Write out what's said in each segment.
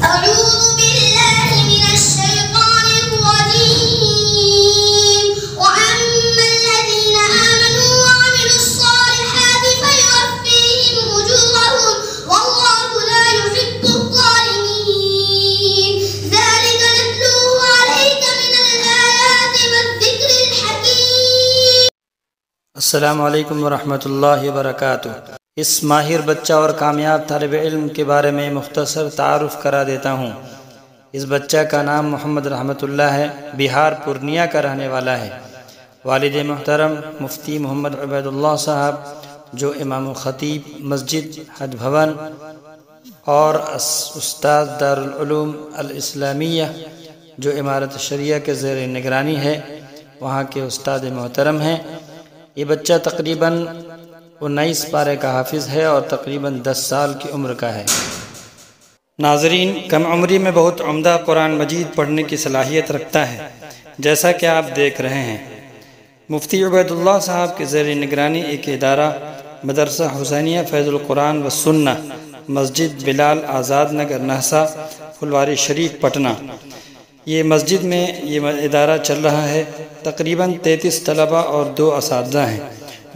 أعوذ بالله من الشيطان الرجيم وأما الذين آمنوا وعملوا الصالحات فيوفيهم أجورهم والله لا يحب الظالمين ذلك نتلوه عليك من الآيات والذكر الحكيم. السلام علیکم ورحمۃ اللہ وبرکاتہ. اس ماہر بچہ اور کامیاب طالب علم کے بارے میں مختصر تعارف کرا دیتا ہوں. اس بچہ کا نام محمد رحمت اللہ ہے. بہار پورنیہ کا رہنے والا ہے. والد محترم مفتی محمد عبید اللہ صاحب جو امام خطیب مسجد حج بھون اور استاد دارالعلوم الاسلامیہ جو امارت شریعہ کے زیر نگرانی ہے وہاں کے استاد محترم ہیں. یہ بچہ تقریباً 19 پارے کا حافظ ہے اور تقریباً 10 سال کی عمر کا ہے. ناظرین، کم عمری میں بہت عمدہ قرآن مجید پڑھنے کی صلاحیت رکھتا ہے جیسا کہ آپ دیکھ رہے ہیں. مفتی عبید اللہ صاحب کے زیر نگرانی ایک ادارہ مدرسہ حسینیہ فیض القرآن و سنہ مسجد بلال آزاد نگر نہسا پھلواری شریف پٹنہ، یہ مسجد میں یہ ادارہ چل رہا ہے. تقریباً 33 طلبہ اور 2 اساتذہ ہیں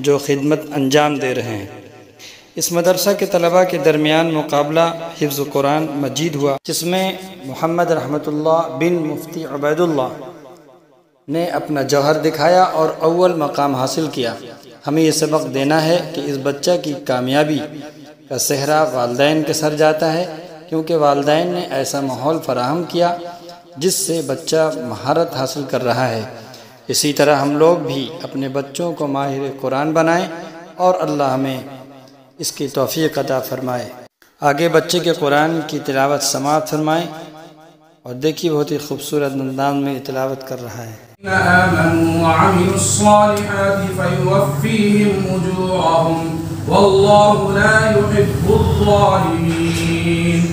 جو خدمت انجام دے رہے ہیں. اس مدرسہ کے طلبہ کے درمیان مقابلہ حفظ قرآن مجید ہوا جس میں محمد رحمت اللہ بن مفتی عبید اللہ نے اپنا جوہر دکھایا اور اول مقام حاصل کیا. ہمیں یہ سبق دینا ہے کہ اس بچہ کی کامیابی کا صحرا والدین کے سر جاتا ہے کیونکہ والدین نے ایسا ماحول فراہم کیا جس سے بچہ مہارت حاصل کر رہا ہے. اسی طرح ہم لوگ بھی اپنے بچوں کو ماہر قرآن بنائیں اور اللہ ہمیں اس کی توفیق عطا فرمائے. آگے بچے کے قرآن کی تلاوت سماعت فرمائیں اور دیکھیے بہت ہی خوبصورت انداز میں تلاوت کر رہا ہے. آمنوا وعملوا الصالحات فيوفيهم أجورهم والله لا يحب الظالمين